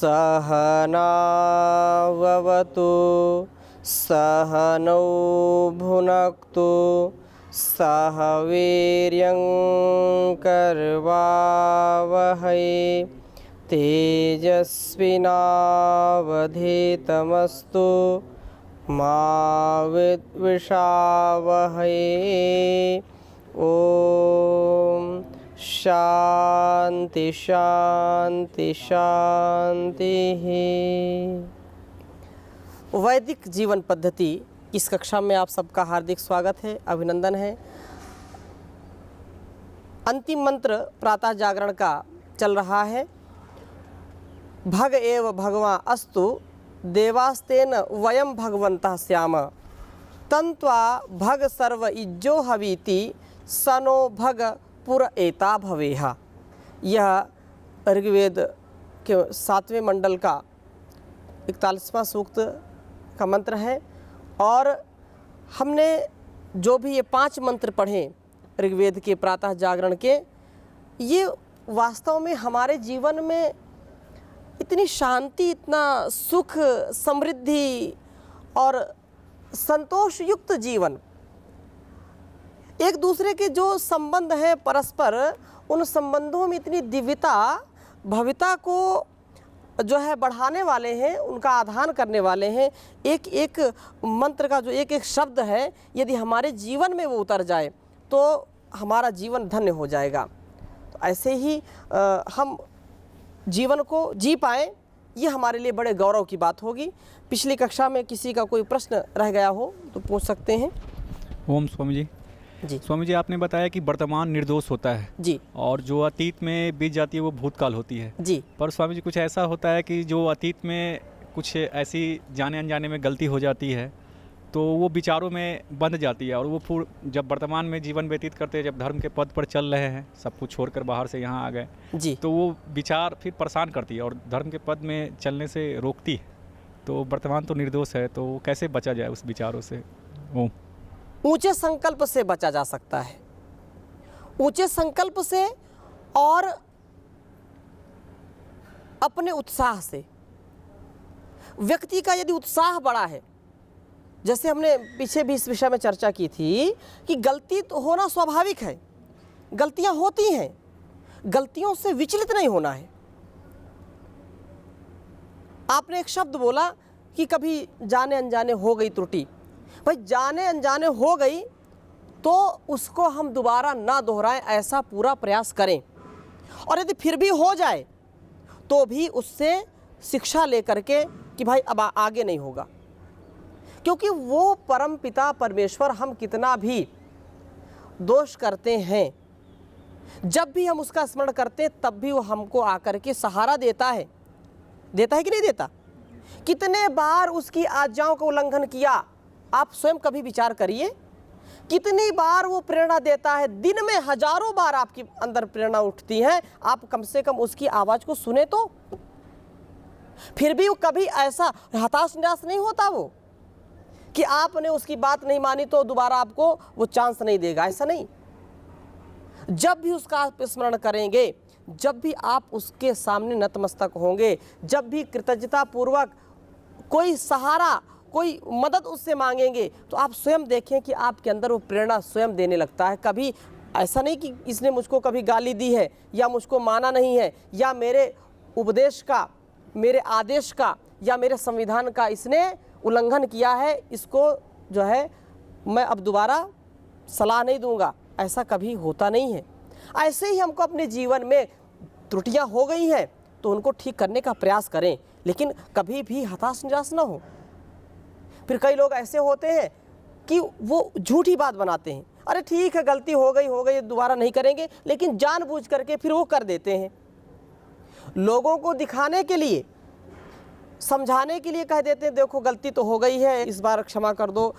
सहनाववतु सहनौ भुनक्तु सह वीर्यं करवावहै तेजस्विनावधीतमस्तु मा विद्विषावहै। ओम शांति शांति शांति। वैदिक जीवन पद्धति इस कक्षा में आप सबका हार्दिक स्वागत है, अभिनंदन है। अंतिम मंत्र प्रातः जागरण का चल रहा है। भग एव भगवान अस्तु देवास्तेन वयम भगवन्तः स्याम तन्त्वा भग सर्व इज्जो हवीति सनो भग पुर एता भवेहा। यह ऋग्वेद के 7वें मंडल का 41वां सूक्त का मंत्र है। और हमने जो भी ये 5 मंत्र पढ़े ऋग्वेद के प्रातः जागरण के, ये वास्तव में हमारे जीवन में इतनी शांति, इतना सुख, समृद्धि और संतोष युक्त जीवन, एक दूसरे के जो संबंध हैं परस्पर, उन संबंधों में इतनी दिव्यता, भव्यता को जो है बढ़ाने वाले हैं, उनका आधान करने वाले हैं। एक एक मंत्र का जो एक एक शब्द है, यदि हमारे जीवन में वो उतर जाए तो हमारा जीवन धन्य हो जाएगा। तो ऐसे ही हम जीवन को जी पाएँ, ये हमारे लिए बड़े गौरव की बात होगी। पिछली कक्षा में किसी का कोई प्रश्न रह गया हो तो पूछ सकते हैं। ओम स्वामी जी। जी स्वामी जी, आपने बताया कि वर्तमान निर्दोष होता है जी, और जो अतीत में बीत जाती है वो भूतकाल होती है जी। पर स्वामी जी, कुछ ऐसा होता है कि जो अतीत में कुछ ऐसी जाने अनजाने में गलती हो जाती है तो वो विचारों में बंध जाती है, और वो जब वर्तमान में जीवन व्यतीत करते हैं, जब धर्म के पद पर चल रहे हैं, सब कुछ छोड़कर बाहर से यहाँ आ गए जी, तो वो विचार फिर परेशान करती है और धर्म के पद में चलने से रोकती है। तो वर्तमान तो निर्दोष है, तो कैसे बचा जाए उस विचारों से? ओम। ऊंचे संकल्प से बचा जा सकता है, ऊंचे संकल्प से और अपने उत्साह से। व्यक्ति का यदि उत्साह बड़ा है, जैसे हमने पीछे भी इस विषय में चर्चा की थी कि गलती तो होना स्वाभाविक है, गलतियां होती हैं, गलतियों से विचलित नहीं होना है। आपने एक शब्द बोला कि कभी जाने अनजाने हो गई त्रुटि। भाई, जाने अनजाने हो गई तो उसको हम दोबारा ना दोहराएं, ऐसा पूरा प्रयास करें। और यदि फिर भी हो जाए तो भी उससे शिक्षा लेकर के कि भाई अब आगे नहीं होगा, क्योंकि वो परम पिता परमेश्वर हम कितना भी दोष करते हैं, जब भी हम उसका स्मरण करते हैं तब भी वो हमको आकर के सहारा देता है कि नहीं देता? कितने बार उसकी आज्ञाओं का उल्लंघन किया, आप स्वयं कभी विचार करिए। कितनी बार वो प्रेरणा देता है, दिन में हजारों बार आपके अंदर प्रेरणा उठती है, आप कम से कम उसकी आवाज़ को सुने तो। फिर भी वो कभी ऐसा हताश निराश नहीं होता वो कि आपने उसकी बात नहीं मानी तो दोबारा आपको वो चांस नहीं देगा, ऐसा नहीं। जब भी उसका आप स्मरण करेंगे, जब भी आप उसके सामने नतमस्तक होंगे, जब भी कृतज्ञता पूर्वक कोई सहारा, कोई मदद उससे मांगेंगे, तो आप स्वयं देखें कि आपके अंदर वो प्रेरणा स्वयं देने लगता है। कभी ऐसा नहीं कि इसने मुझको कभी गाली दी है या मुझको माना नहीं है या मेरे उपदेश का, मेरे आदेश का या मेरे संविधान का इसने उल्लंघन किया है, इसको जो है मैं अब दोबारा सलाह नहीं दूंगा, ऐसा कभी होता नहीं है। ऐसे ही हमको अपने जीवन में त्रुटियां हो गई हैं तो उनको ठीक करने का प्रयास करें, लेकिन कभी भी हताश निराश ना हो। फिर कई लोग ऐसे होते हैं कि वो झूठी बात बनाते हैं, अरे ठीक है गलती हो गई दोबारा नहीं करेंगे, लेकिन जानबूझ करके फिर वो कर देते हैं। लोगों को दिखाने के लिए, समझाने के लिए कह देते हैं देखो गलती तो हो गई है, इस बार क्षमा कर दो,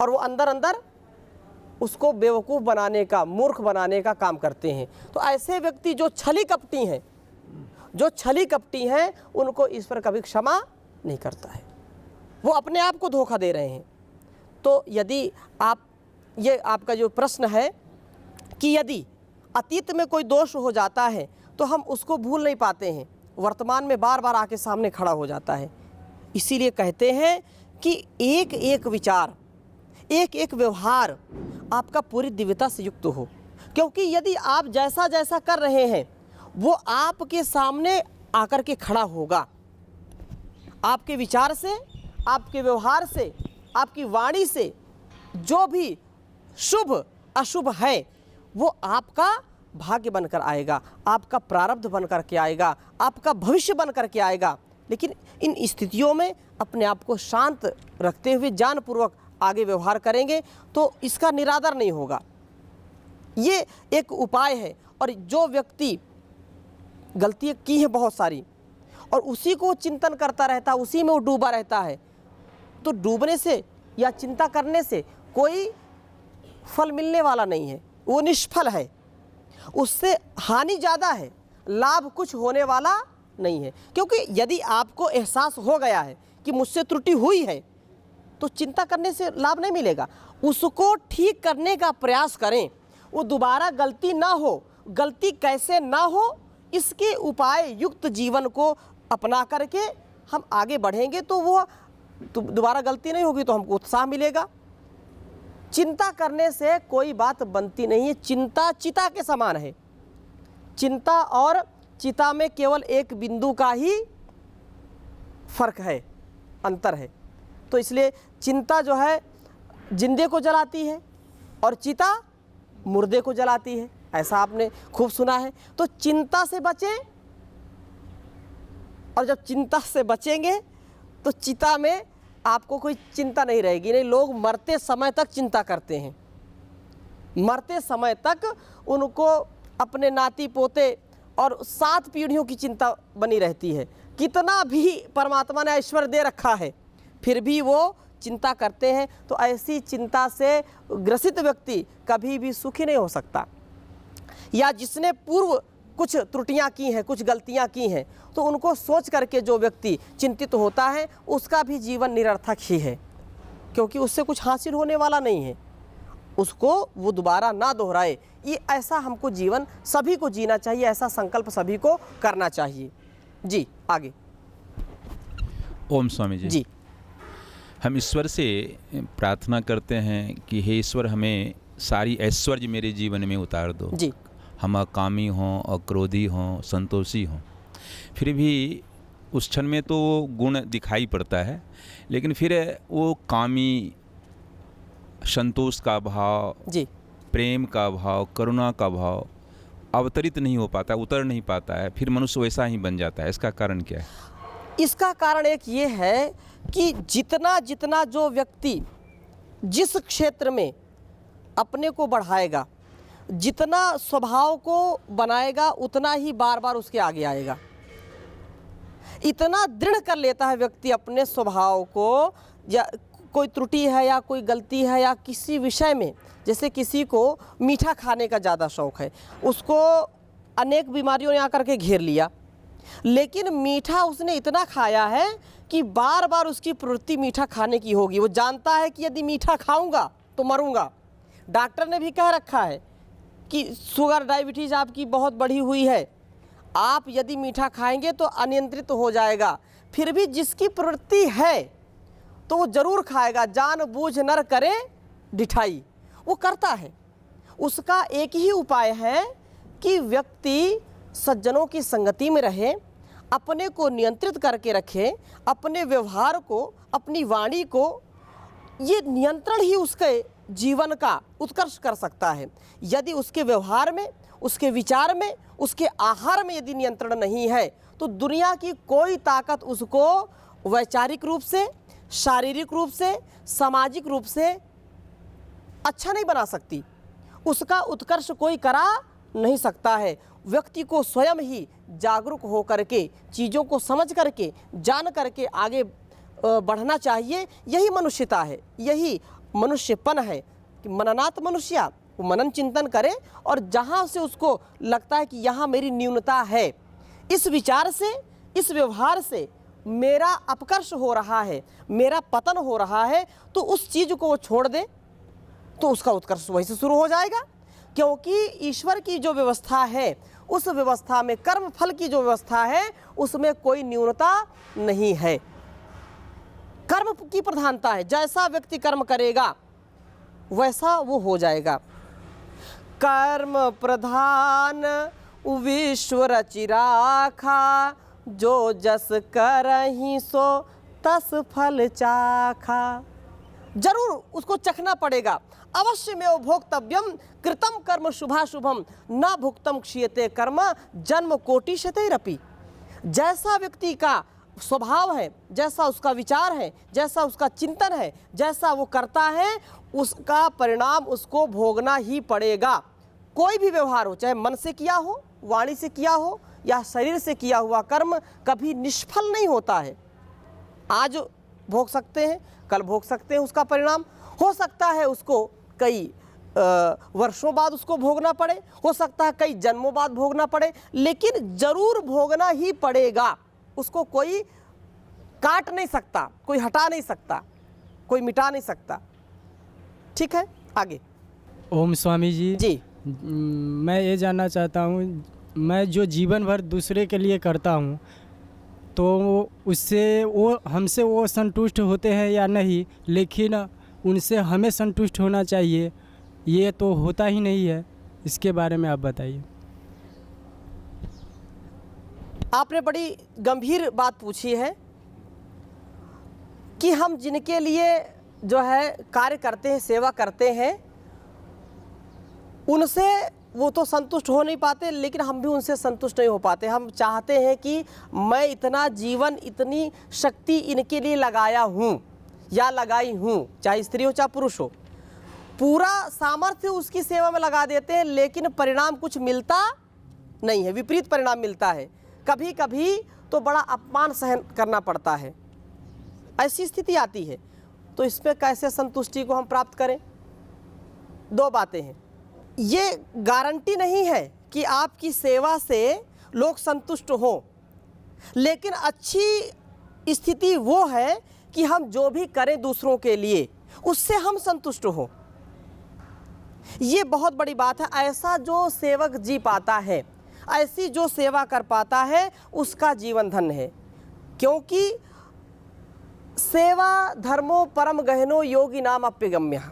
और वो अंदर अंदर उसको बेवकूफ़ बनाने का, मूर्ख बनाने का काम करते हैं। तो ऐसे व्यक्ति जो छली कपटी हैं, उनको ईश्वर कभी क्षमा नहीं करता है, वो अपने आप को धोखा दे रहे हैं। तो यदि आप, ये आपका जो प्रश्न है कि यदि अतीत में कोई दोष हो जाता है तो हम उसको भूल नहीं पाते हैं, वर्तमान में बार बार आके सामने खड़ा हो जाता है। इसीलिए कहते हैं कि एक एक विचार, एक एक व्यवहार आपका पूरी दिव्यता से युक्त हो, क्योंकि यदि आप जैसा जैसा कर रहे हैं वो आपके सामने आकर के खड़ा होगा। आपके विचार से, आपके व्यवहार से, आपकी वाणी से जो भी शुभ अशुभ है वो आपका भाग्य बनकर आएगा, आपका प्रारब्ध बनकर के आएगा, आपका भविष्य बनकर के आएगा। लेकिन इन स्थितियों में अपने आप को शांत रखते हुए जानपूर्वक आगे व्यवहार करेंगे तो इसका निरादर नहीं होगा। ये एक उपाय है। और जो व्यक्ति गलतियाँ की हैं बहुत सारी और उसी को चिंतन करता रहता है, उसी में वो डूबा रहता है, तो डूबने से या चिंता करने से कोई फल मिलने वाला नहीं है, वो निष्फल है, उससे हानि ज़्यादा है, लाभ कुछ होने वाला नहीं है। क्योंकि यदि आपको एहसास हो गया है कि मुझसे त्रुटि हुई है तो चिंता करने से लाभ नहीं मिलेगा, उसको ठीक करने का प्रयास करें, वो दोबारा गलती ना हो। गलती कैसे ना हो इसके उपाय युक्त जीवन को अपना करके हम आगे बढ़ेंगे तो वो दोबारा गलती नहीं होगी, तो हमको उत्साह मिलेगा। चिंता करने से कोई बात बनती नहीं है। चिंता चिता के समान है। चिंता और चिता में केवल एक बिंदु का ही फर्क है, अंतर है। तो इसलिए चिंता जो है जिंदे को जलाती है और चिता मुर्दे को जलाती है, ऐसा आपने खूब सुना है। तो चिंता से बचें, और जब चिंता से बचेंगे तो चिता में आपको कोई चिंता नहीं रहेगी। नहीं, लोग मरते समय तक चिंता करते हैं, मरते समय तक उनको अपने नाती पोते और 7 पीढ़ियों की चिंता बनी रहती है। कितना भी परमात्मा ने ऐश्वर्य दे रखा है फिर भी वो चिंता करते हैं। तो ऐसी चिंता से ग्रसित व्यक्ति कभी भी सुखी नहीं हो सकता। या जिसने पूर्व कुछ त्रुटियां की हैं, कुछ गलतियां की हैं, तो उनको सोच करके जो व्यक्ति चिंतित होता है उसका भी जीवन निरर्थक ही है, क्योंकि उससे कुछ हासिल होने वाला नहीं है। उसको वो दोबारा ना दोहराए, ये ऐसा हमको जीवन सभी को जीना चाहिए, ऐसा संकल्प सभी को करना चाहिए। जी आगे। ओम स्वामी जी। जी हम ईश्वर से प्रार्थना करते हैं कि हे ईश्वर, हमें सारी ऐश्वर्य मेरे जीवन में उतार दो। जी। हम अकामी हों, अक्रोधी हों, संतोषी हों, फिर भी उस क्षण में तो गुण दिखाई पड़ता है, लेकिन फिर वो कामी, संतोष का भाव, जी प्रेम का भाव, करुणा का भाव अवतरित नहीं हो पाता, उतर नहीं पाता है, फिर मनुष्य वैसा ही बन जाता है। इसका कारण क्या है? इसका कारण एक ये है कि जितना जितना जो व्यक्ति जिस क्षेत्र में अपने को बढ़ाएगा, जितना स्वभाव को बनाएगा, उतना ही बार बार उसके आगे आएगा। इतना दृढ़ कर लेता है व्यक्ति अपने स्वभाव को, या कोई त्रुटि है या कोई गलती है या किसी विषय में, जैसे किसी को मीठा खाने का ज़्यादा शौक़ है, उसको अनेक बीमारियों ने आकर के घेर लिया, लेकिन मीठा उसने इतना खाया है कि बार बार उसकी प्रवृत्ति मीठा खाने की होगी। वो जानता है कि यदि मीठा खाऊंगा तो मरूंगा। डॉक्टर ने भी कह रखा है कि शुगर डायबिटीज़ आपकी बहुत बढ़ी हुई है, आप यदि मीठा खाएंगे तो अनियंत्रित हो जाएगा। फिर भी जिसकी प्रवृत्ति है तो वो ज़रूर खाएगा, जानबूझ नर करे डिठाई, वो करता है। उसका एक ही उपाय है कि व्यक्ति सज्जनों की संगति में रहे, अपने को नियंत्रित करके रखे, अपने व्यवहार को, अपनी वाणी को, ये नियंत्रण ही उसके जीवन का उत्कर्ष कर सकता है। यदि उसके व्यवहार में, उसके विचार में, उसके आहार में यदि नियंत्रण नहीं है तो दुनिया की कोई ताकत उसको वैचारिक रूप से, शारीरिक रूप से, सामाजिक रूप से अच्छा नहीं बना सकती। उसका उत्कर्ष कोई करा नहीं सकता है। व्यक्ति को स्वयं ही जागरूक हो करके, चीज़ों को समझ करके, जान करके आगे बढ़ना चाहिए। यही मनुष्यता है, यही मनुष्यपन है कि मननात् मनुष्य, वो मनन चिंतन करे और जहाँ से उसको लगता है कि यहाँ मेरी न्यूनता है, इस विचार से, इस व्यवहार से मेरा अपकर्ष हो रहा है, मेरा पतन हो रहा है, तो उस चीज़ को वो छोड़ दे तो उसका उत्कर्ष वहीं से शुरू हो जाएगा। क्योंकि ईश्वर की जो व्यवस्था है, उस व्यवस्था में कर्म फल की जो व्यवस्था है उसमें कोई न्यूनता नहीं है, कर्म की प्रधानता है। जैसा व्यक्ति कर्म करेगा वैसा वो हो जाएगा। कर्म प्रधान विश्व रचि राखा, जो जस करहि सो तस फल चाखा। जरूर उसको चखना पड़ेगा। अवश्य में भोक्तव्यम कृतम कर्म शुभाशुभम न भुक्तम क्षीयते कर्म जन्म कोटि शतैरपि। जैसा व्यक्ति का स्वभाव है, जैसा उसका विचार है, जैसा उसका चिंतन है, जैसा वो करता है, उसका परिणाम उसको भोगना ही पड़ेगा। कोई भी व्यवहार हो, चाहे मन से किया हो, वाणी से किया हो या शरीर से किया हुआ कर्म, कभी निष्फल नहीं होता है। आज भोग सकते हैं, कल भोग सकते हैं उसका परिणाम। हो सकता है उसको कई वर्षों बाद उसको भोगना पड़े, हो सकता है कई जन्मों बाद भोगना पड़े, लेकिन जरूर भोगना ही पड़ेगा। उसको कोई काट नहीं सकता, कोई हटा नहीं सकता, कोई मिटा नहीं सकता। ठीक है, आगे। ओम स्वामी जी। जी। मैं ये जानना चाहता हूँ, मैं जो जीवन भर दूसरे के लिए करता हूँ तो उससे वो हमसे वो संतुष्ट होते हैं या नहीं, लेकिन उनसे हमें संतुष्ट होना चाहिए, ये तो होता ही नहीं है। इसके बारे में आप बताइए। आपने बड़ी गंभीर बात पूछी है कि हम जिनके लिए जो है कार्य करते हैं, सेवा करते हैं, उनसे वो तो संतुष्ट हो नहीं पाते, लेकिन हम भी उनसे संतुष्ट नहीं हो पाते। हम चाहते हैं कि मैं इतना जीवन, इतनी शक्ति इनके लिए लगाया हूँ या लगाई हूँ, चाहे स्त्री हो चाहे पुरुष हो, पूरा सामर्थ्य उसकी सेवा में लगा देते हैं, लेकिन परिणाम कुछ मिलता नहीं है, विपरीत परिणाम मिलता है। कभी कभी तो बड़ा अपमान सहन करना पड़ता है, ऐसी स्थिति आती है। तो इसमें कैसे संतुष्टि को हम प्राप्त करें? दो बातें हैं। ये गारंटी नहीं है कि आपकी सेवा से लोग संतुष्ट हों, लेकिन अच्छी स्थिति वो है कि हम जो भी करें दूसरों के लिए, उससे हम संतुष्ट हों। ये बहुत बड़ी बात है। ऐसा जो सेवक जी पाता है, ऐसी जो सेवा कर पाता है, उसका जीवन धन्य है। क्योंकि सेवा धर्मो परम गहनो योगी नाम अप्यगम्य।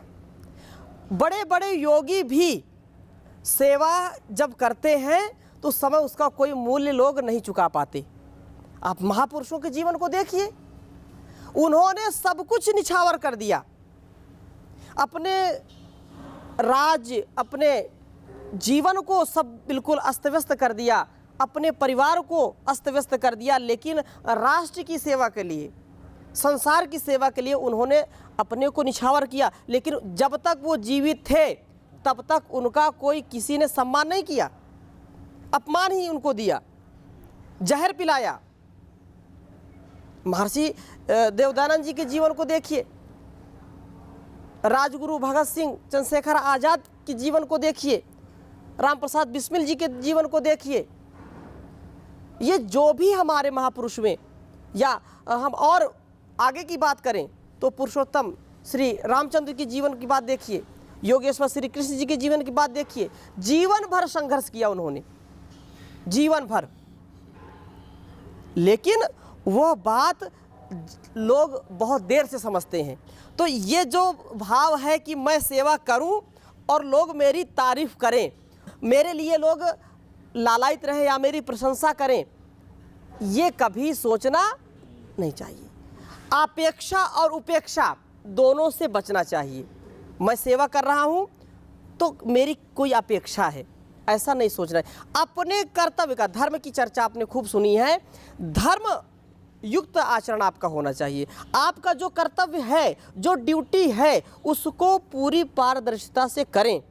बड़े बड़े योगी भी सेवा जब करते हैं तो उस समय उसका कोई मूल्य लोग नहीं चुका पाते। आप महापुरुषों के जीवन को देखिए, उन्होंने सब कुछ निछावर कर दिया, अपने राज्य, अपने जीवन को सब बिल्कुल अस्त व्यस्त कर दिया, अपने परिवार को अस्त व्यस्त कर दिया, लेकिन राष्ट्र की सेवा के लिए, संसार की सेवा के लिए उन्होंने अपने को निछावर किया। लेकिन जब तक वो जीवित थे तब तक उनका कोई किसी ने सम्मान नहीं किया, अपमान ही उनको दिया, जहर पिलाया। महर्षि देवदानंद जी के जीवन को देखिए, राजगुरु भगत सिंह, चंद्रशेखर आज़ाद के जीवन को देखिए, राम प्रसाद बिस्मिल जी के जीवन को देखिए। ये जो भी हमारे महापुरुष में, या हम और आगे की बात करें तो पुरुषोत्तम श्री रामचंद्र की जीवन की बात देखिए, योगेश्वर श्री कृष्ण जी के जीवन की बात देखिए। जीवन भर संघर्ष किया उन्होंने, जीवन भर, लेकिन वो बात लोग बहुत देर से समझते हैं। तो ये जो भाव है कि मैं सेवा करूं और लोग मेरी तारीफ करें, मेरे लिए लोग लालायित रहें या मेरी प्रशंसा करें, ये कभी सोचना नहीं चाहिए। अपेक्षा और उपेक्षा दोनों से बचना चाहिए। मैं सेवा कर रहा हूं तो मेरी कोई अपेक्षा है, ऐसा नहीं सोचना है। अपने कर्तव्य का, धर्म की चर्चा आपने खूब सुनी है, धर्म युक्त आचरण आपका होना चाहिए। आपका जो कर्तव्य है, जो ड्यूटी है, उसको पूरी पारदर्शिता से करें,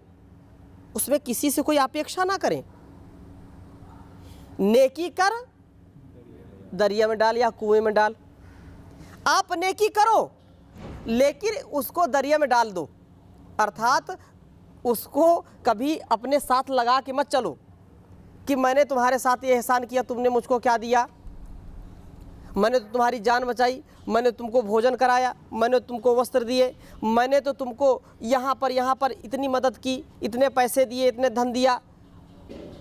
उसमें किसी से कोई अपेक्षा ना करें। नेकी कर दरिया में डाल या कुएं में डाल, आप नेकी करो लेकिन उसको दरिया में डाल दो, अर्थात उसको कभी अपने साथ लगा के मत चलो कि मैंने तुम्हारे साथ ये एहसान किया, तुमने मुझको क्या दिया। मैंने तो तुम्हारी जान बचाई, मैंने तुमको भोजन कराया, मैंने तुमको वस्त्र दिए, मैंने तो तुमको यहाँ पर इतनी मदद की, इतने पैसे दिए, इतने धन दिया।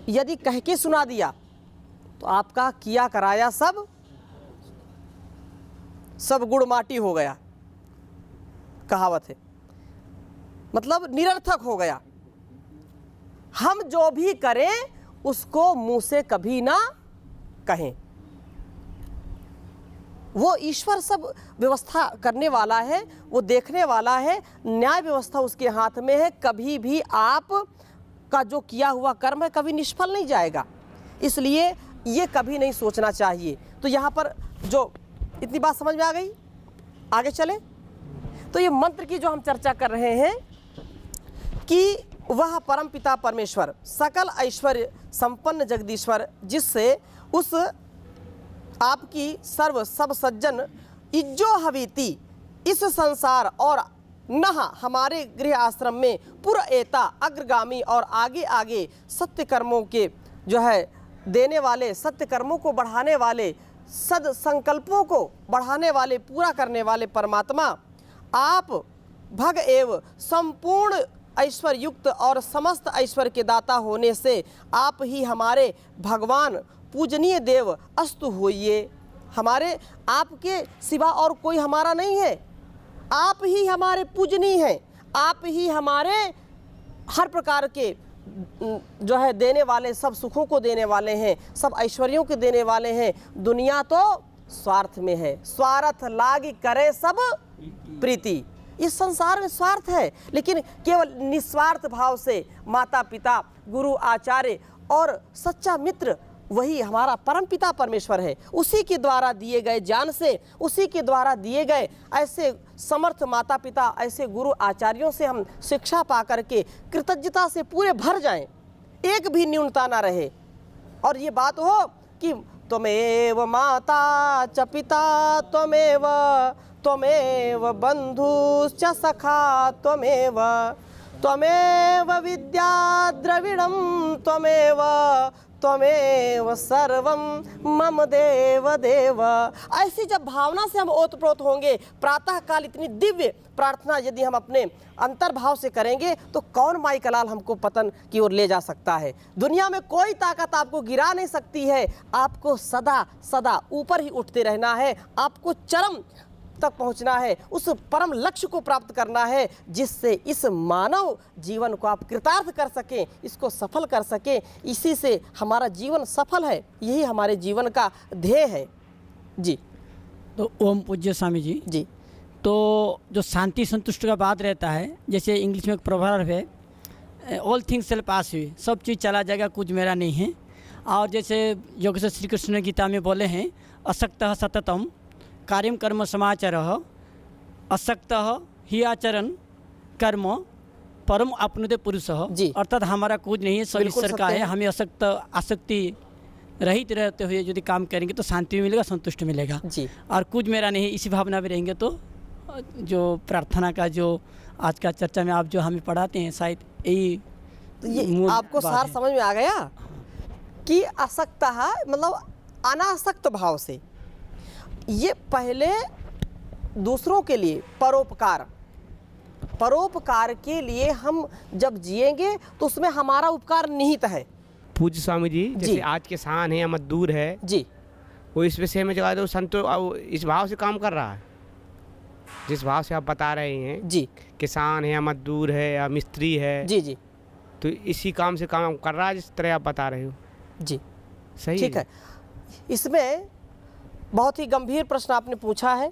यदि कह के सुना दिया तो आपका किया कराया सब गुड़ माटी हो गया, कहावत है, मतलब निरर्थक हो गया। हम जो भी करें उसको मुंह से कभी ना कहें। वो ईश्वर सब व्यवस्था करने वाला है, वो देखने वाला है, न्याय व्यवस्था उसके हाथ में है। कभी भी आप का जो किया हुआ कर्म है कभी निष्फल नहीं जाएगा, इसलिए ये कभी नहीं सोचना चाहिए। तो यहाँ पर जो इतनी बात समझ में आ गई, आगे चले। तो ये मंत्र की जो हम चर्चा कर रहे हैं कि वह परम पिता परमेश्वर सकल ऐश्वर्य संपन्न जगदीश्वर, जिससे उस आपकी सर्व सब सज्जन इज्जो हवीती इस संसार और नह हमारे गृह आश्रम में पुर एता अग्रगामी और आगे आगे सत्य कर्मों के जो है देने वाले, सत्य कर्मों को बढ़ाने वाले, सद संकल्पों को बढ़ाने वाले, पूरा करने वाले परमात्मा आप भग एव संपूर्ण ऐश्वर्य युक्त और समस्त ऐश्वर्य के दाता होने से आप ही हमारे भगवान पूजनीय देव अस्तु होइए। हमारे आपके सिवा और कोई हमारा नहीं है, आप ही हमारे पूजनीय हैं, आप ही हमारे हर प्रकार के जो है देने वाले, सब सुखों को देने वाले हैं, सब ऐश्वर्यों के देने वाले हैं। दुनिया तो स्वार्थ में है, स्वार्थ लागी करे सब प्रीति। इस संसार में स्वार्थ है, लेकिन केवल निस्वार्थ भाव से माता पिता, गुरु आचार्य और सच्चा मित्र वही हमारा परम पिता परमेश्वर है। उसी के द्वारा दिए गए ज्ञान से, उसी के द्वारा दिए गए ऐसे समर्थ माता पिता, ऐसे गुरु आचार्यों से हम शिक्षा पा करके कृतज्ञता से पूरे भर जाएं, एक भी न्यूनता ना रहे। और ये बात हो कि त्वमेव माता च पिता त्वमेव, त्वमेव बंधुश्च सखा त्वमेव, त्वमेव विद्या द्रविणं त्वमेव, त्वमेव सर्वं मम देव देव। ऐसी जब भावना से हम ओतप्रोत होंगे, प्रातः काल इतनी दिव्य प्रार्थना यदि हम अपने अंतर्भाव से करेंगे तो कौन माई कलाल हमको पतन की ओर ले जा सकता है। दुनिया में कोई ताकत आपको गिरा नहीं सकती है, आपको सदा सदा ऊपर ही उठते रहना है, आपको चरम तक पहुंचना है, उस परम लक्ष्य को प्राप्त करना है जिससे इस मानव जीवन को आप कृतार्थ कर सकें, इसको सफल कर सकें। इसी से हमारा जीवन सफल है, यही हमारे जीवन का ध्येय है। जी तो ओम पूज्य स्वामी जी। जी तो जो शांति संतुष्ट का बात रहता है, जैसे इंग्लिश में एक प्रोवर्ब है, ऑल थिंग्स शैल पास हुई, सब चीज़ चला जाएगा, कुछ मेरा नहीं है। और जैसे योगेश्वर श्री कृष्ण ने गीता में बोले हैं, असक्तः सततम कार्यम कर्म समाचारः असक्तः ही आचरण कर्म परम आपनुते पुरुषः। जी। अर्थात हमारा कुछ नहीं है, सब बिल्कुल ईश्वर का सत्य है। है। हमें आसक्ति रहित रहते हुए यदि काम करेंगे तो शांति भी मिलेगा, संतुष्ट मिलेगा। जी और कुछ मेरा नहीं है, इसी भावना में रहेंगे तो जो प्रार्थना का जो आज का चर्चा में आप जो हमें पढ़ाते हैं, शायद यही तो ये मूल आपको बात सार है। समझ में आ गया कि आसक्त मतलब अनासक्त भाव से, ये पहले दूसरों के लिए परोपकार, परोपकार के लिए हम जब जिएंगे तो उसमें हमारा उपकार निहित है। पूज्य स्वामी जी, जैसे जी। आज किसान है या मजदूर है, जी वो इस विषय में जो है तो इस भाव से काम कर रहा है, जिस भाव से आप बता रहे हैं। जी किसान है या मजदूर है या मिस्त्री है, जी जी तो इसी काम से काम कर रहा है जिस तरह आप बता रहे हो। जी सही ठीक है। इसमें बहुत ही गंभीर प्रश्न आपने पूछा है,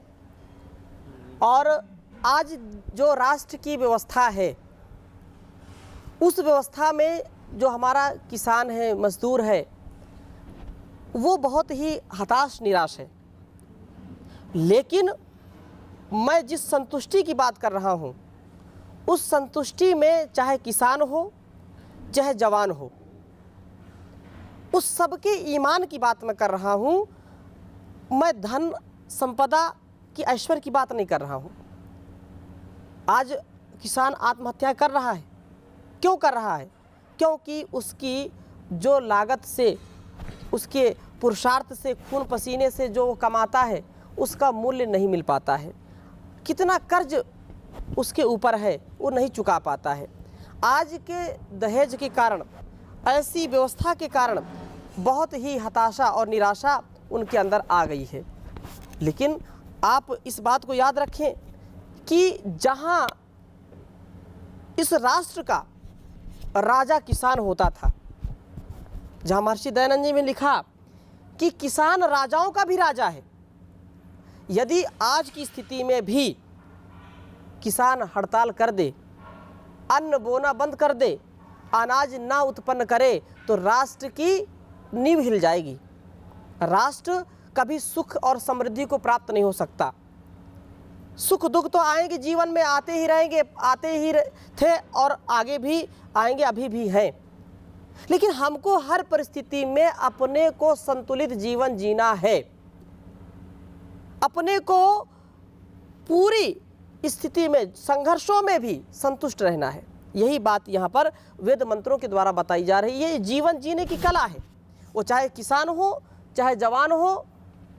और आज जो राष्ट्र की व्यवस्था है उस व्यवस्था में जो हमारा किसान है, मजदूर है, वो बहुत ही हताश निराश है। लेकिन मैं जिस संतुष्टि की बात कर रहा हूँ, उस संतुष्टि में चाहे किसान हो चाहे जवान हो, उस सबके ईमान की बात मैं कर रहा हूँ। मैं धन संपदा की ऐश्वर्य की बात नहीं कर रहा हूँ। आज किसान आत्महत्या कर रहा है, क्यों कर रहा है? क्योंकि उसकी जो लागत से उसके पुरुषार्थ से, खून पसीने से जो वो कमाता है उसका मूल्य नहीं मिल पाता है। कितना कर्ज उसके ऊपर है वो नहीं चुका पाता है। आज के दहेज के कारण, ऐसी व्यवस्था के कारण बहुत ही हताशा और निराशा उनके अंदर आ गई है। लेकिन आप इस बात को याद रखें कि जहाँ इस राष्ट्र का राजा किसान होता था, जहाँ महर्षि दयानंद जी ने लिखा कि किसान राजाओं का भी राजा है, यदि आज की स्थिति में भी किसान हड़ताल कर दे, अन्न बोना बंद कर दे, अनाज ना उत्पन्न करे, तो राष्ट्र की नींव हिल जाएगी। राष्ट्र कभी सुख और समृद्धि को प्राप्त नहीं हो सकता। सुख दुख तो आएंगे, जीवन में आते ही रहेंगे, आते ही थे और आगे भी आएंगे, अभी भी हैं। लेकिन हमको हर परिस्थिति में अपने को संतुलित जीवन जीना है, अपने को पूरी स्थिति में, संघर्षों में भी संतुष्ट रहना है। यही बात यहाँ पर वेद मंत्रों के द्वारा बताई जा रही है। ये जीवन जीने की कला है, वो चाहे किसान हो, चाहे जवान हो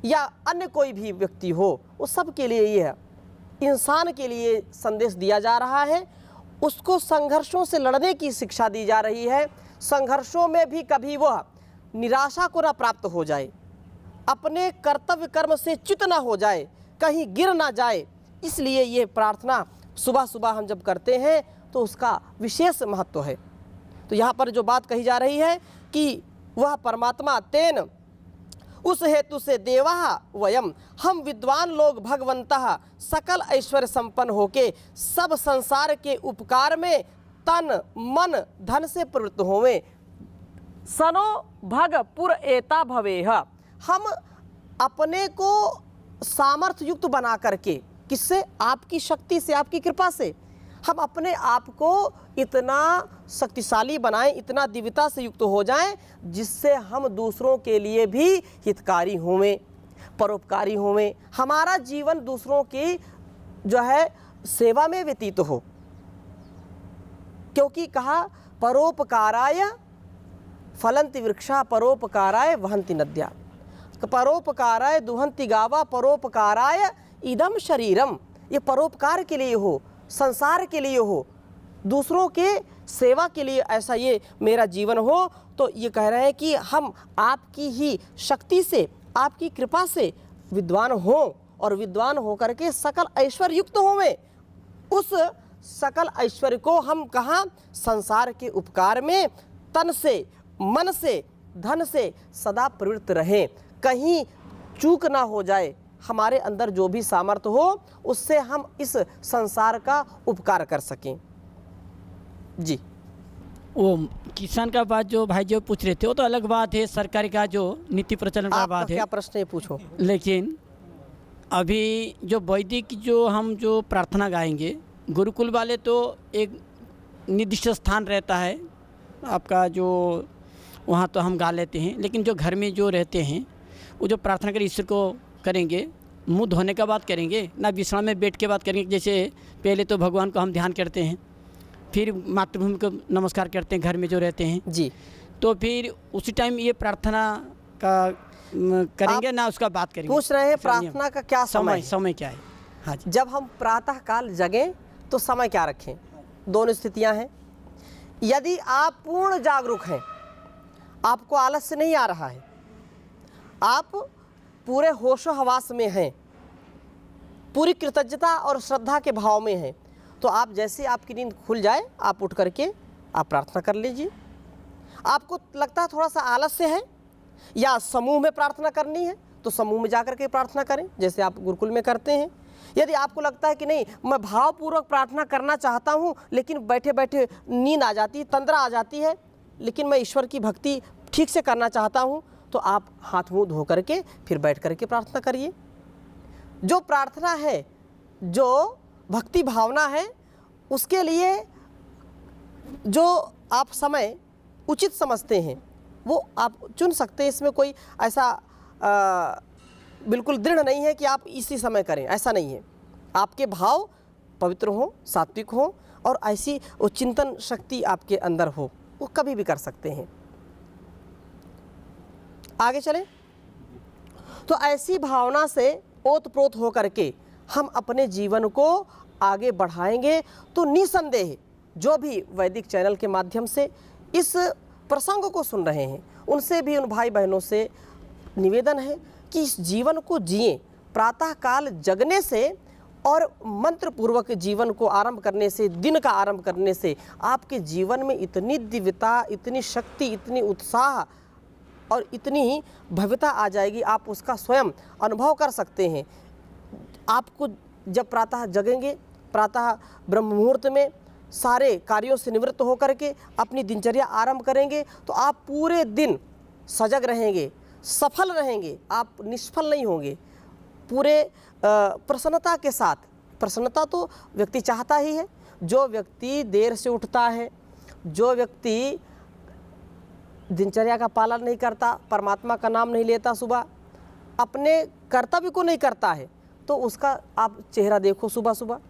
या अन्य कोई भी व्यक्ति हो, वो सब के लिए ये है। इंसान के लिए संदेश दिया जा रहा है, उसको संघर्षों से लड़ने की शिक्षा दी जा रही है। संघर्षों में भी कभी वह निराशा को न प्राप्त हो जाए, अपने कर्तव्य कर्म से च्युत न हो जाए, कहीं गिर ना जाए। इसलिए ये प्रार्थना सुबह सुबह हम जब करते हैं तो उसका विशेष महत्व है। तो यहाँ पर जो बात कही जा रही है कि वह परमात्मा तेन, उस हेतु से देवा वयम, हम विद्वान लोग भगवंतः सकल ऐश्वर्य संपन्न होके सब संसार के उपकार में तन मन धन से प्रवृत्त होवें। सनो भग पुर एता भवेह, हम अपने को सामर्थ्य युक्त बना करके, किससे? आपकी शक्ति से, आपकी कृपा से हम अपने आप को इतना शक्तिशाली बनाएं, इतना दिव्यता से युक्त हो जाएं, जिससे हम दूसरों के लिए भी हितकारी होवें, परोपकारी होवें। हमारा जीवन दूसरों की जो है सेवा में व्यतीत हो। क्योंकि कहा परोपकाराय फलंति वृक्षा, परोपकाराय वहंति नद्या, परोपकाराय दुहंति गावा, परोपकाराय इदम शरीरम। ये परोपकार के लिए हो, संसार के लिए हो, दूसरों के सेवा के लिए ऐसा ये मेरा जीवन हो। तो ये कह रहे हैं कि हम आपकी ही शक्ति से, आपकी कृपा से विद्वान हों और विद्वान होकर के सकल ऐश्वर्य युक्त होवें। उस सकल ऐश्वर्य को हम कहाँ? संसार के उपकार में तन से, मन से, धन से सदा प्रवृत्त रहें, कहीं चूक ना हो जाए। हमारे अंदर जो भी सामर्थ्य हो उससे हम इस संसार का उपकार कर सकें। जी, वो किसान का बात जो भाई जो पूछ रहे थे वो तो अलग बात है, सरकारी का जो नीति प्रचलन का आपका बात है। क्या प्रश्न है पूछो। लेकिन अभी जो वैदिक जो हम जो प्रार्थना गाएंगे, गुरुकुल वाले तो एक निर्दिष्ट स्थान रहता है आपका, जो वहाँ तो हम गा लेते हैं। लेकिन जो घर में जो रहते हैं वो जो प्रार्थना कर ईश्वर को करेंगे, मुंह धोने का बात करेंगे ना, विश्राम में बैठ के बात करेंगे। जैसे पहले तो भगवान को हम ध्यान करते हैं, फिर मातृभूमि को नमस्कार करते हैं घर में जो रहते हैं जी। तो फिर उसी टाइम ये प्रार्थना का करेंगे ना, उसका बात करेंगे। पूछ रहे हैं प्रार्थना का क्या समय है? समय क्या है? हाँ जी। जब हम प्रातः काल जगें तो समय क्या रखें? दोनों स्थितियां हैं। यदि आप पूर्ण जागरूक हैं, आपको आलस्य नहीं आ रहा है, आप पूरे होशो हवास में हैं, पूरी कृतज्ञता और श्रद्धा के भाव में हैं, तो आप जैसे आपकी नींद खुल जाए आप उठ करके आप प्रार्थना कर लीजिए। आपको लगता है थोड़ा सा आलस्य है या समूह में प्रार्थना करनी है तो समूह में जाकर के प्रार्थना करें, जैसे आप गुरुकुल में करते हैं। यदि आपको लगता है कि नहीं, मैं भावपूर्वक प्रार्थना करना चाहता हूँ लेकिन बैठे बैठे नींद आ जाती है, तंद्रा आ जाती है, लेकिन मैं ईश्वर की भक्ति ठीक से करना चाहता हूँ, तो आप हाथ मुंह धो करके फिर बैठ करके प्रार्थना करिए। जो प्रार्थना है, जो भक्ति भावना है, उसके लिए जो आप समय उचित समझते हैं वो आप चुन सकते हैं। इसमें कोई ऐसा बिल्कुल दृढ़ नहीं है कि आप इसी समय करें, ऐसा नहीं है। आपके भाव पवित्र हो, सात्विक हो और ऐसी वो चिंतन शक्ति आपके अंदर हो, वो कभी भी कर सकते हैं। आगे चलें। तो ऐसी भावना से ओतप्रोत होकर के हम अपने जीवन को आगे बढ़ाएंगे तो निसंदेह जो भी वैदिक चैनल के माध्यम से इस प्रसंग को सुन रहे हैं उनसे भी, उन भाई बहनों से निवेदन है कि इस जीवन को जिएं। प्रातःकाल जगने से और मंत्र पूर्वक जीवन को आरंभ करने से, दिन का आरंभ करने से आपके जीवन में इतनी दिव्यता, इतनी शक्ति, इतनी उत्साह और इतनी भव्यता आ जाएगी, आप उसका स्वयं अनुभव कर सकते हैं। आपको जब प्रातः जगेंगे, प्रातः ब्रह्म मुहूर्त में सारे कार्यों से निवृत्त होकर के अपनी दिनचर्या आरंभ करेंगे तो आप पूरे दिन सजग रहेंगे, सफल रहेंगे, आप निष्फल नहीं होंगे। पूरे प्रसन्नता के साथ, प्रसन्नता तो व्यक्ति चाहता ही है। जो व्यक्ति देर से उठता है, जो व्यक्ति दिनचर्या का पालन नहीं करता, परमात्मा का नाम नहीं लेता, सुबह अपने कर्तव्य को नहीं करता है, तो उसका आप चेहरा देखो, सुबह सुबह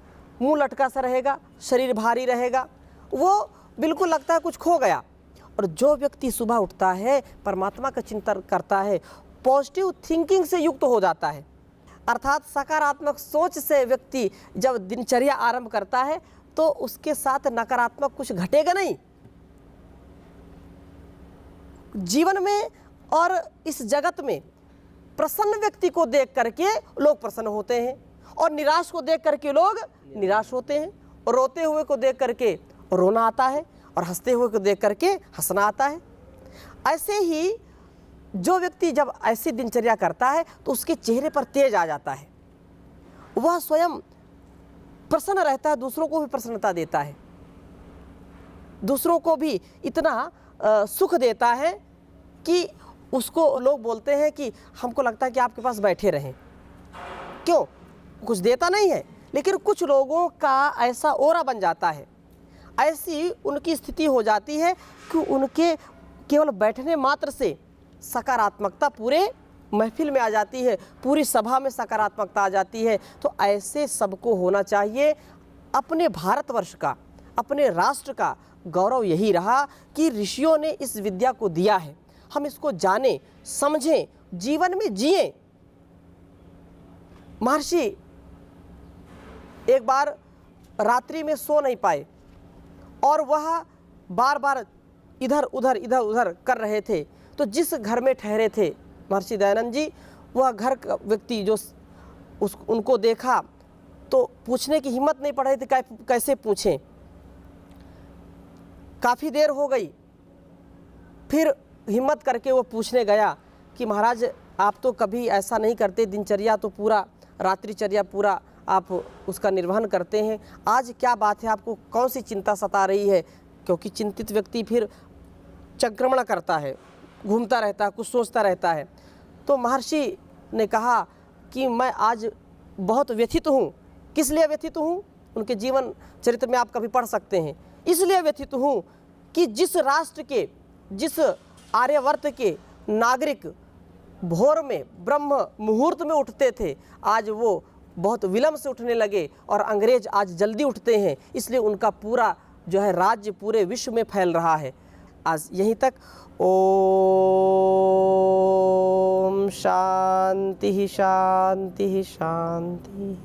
मुंह लटका सा रहेगा, शरीर भारी रहेगा, वो बिल्कुल लगता है कुछ खो गया। और जो व्यक्ति सुबह उठता है, परमात्मा का चिंतन करता है, पॉजिटिव थिंकिंग से युक्त हो जाता है, अर्थात सकारात्मक सोच से व्यक्ति जब दिनचर्या आरंभ करता है तो उसके साथ नकारात्मक कुछ घटेगा नहीं। जीवन में और इस जगत में प्रसन्न व्यक्ति को देख करके लोग प्रसन्न होते हैं और निराश को देख करके लोग निराश होते हैं, और रोते हुए को देख करके रोना आता है और हंसते हुए को देख करके हंसना आता है। ऐसे ही जो व्यक्ति जब ऐसी दिनचर्या करता है तो उसके चेहरे पर तेज आ जाता है, वह स्वयं प्रसन्न रहता है, दूसरों को भी प्रसन्नता देता है, दूसरों को भी इतना सुख देता है कि उसको लोग बोलते हैं कि हमको लगता है कि आपके पास बैठे रहें। क्यों? कुछ देता नहीं है, लेकिन कुछ लोगों का ऐसा ओरा बन जाता है, ऐसी उनकी स्थिति हो जाती है कि उनके केवल बैठने मात्र से सकारात्मकता पूरे महफिल में आ जाती है, पूरी सभा में सकारात्मकता आ जाती है। तो ऐसे सबको होना चाहिए। अपने भारतवर्ष का, अपने राष्ट्र का गौरव यही रहा कि ऋषियों ने इस विद्या को दिया है, हम इसको जानें, समझें, जीवन में जिएं। महर्षि एक बार रात्रि में सो नहीं पाए और वह बार बार इधर उधर कर रहे थे। तो जिस घर में ठहरे थे महर्षि दयानंद जी, वह घर का व्यक्ति जो उनको देखा तो पूछने की हिम्मत नहीं पड़ रही थी, कैसे पूछें। काफ़ी देर हो गई, फिर हिम्मत करके वो पूछने गया कि महाराज आप तो कभी ऐसा नहीं करते, दिनचर्या तो पूरा, रात्रिचर्या पूरा आप उसका निर्वहन करते हैं, आज क्या बात है, आपको कौन सी चिंता सता रही है? क्योंकि चिंतित व्यक्ति फिर चक्रमण करता है, घूमता रहता है, कुछ सोचता रहता है। तो महर्षि ने कहा कि मैं आज बहुत व्यथित हूँ। किस लिए व्यथित हूँ? उनके जीवन चरित्र में आप कभी पढ़ सकते हैं। इसलिए व्यथित हूँ कि जिस राष्ट्र के, जिस आर्यवर्त के नागरिक भोर में ब्रह्म मुहूर्त में उठते थे, आज वो बहुत विलम्ब से उठने लगे और अंग्रेज आज जल्दी उठते हैं, इसलिए उनका पूरा जो है राज्य पूरे विश्व में फैल रहा है। आज यहीं तक। ओम शांति शांति शांति।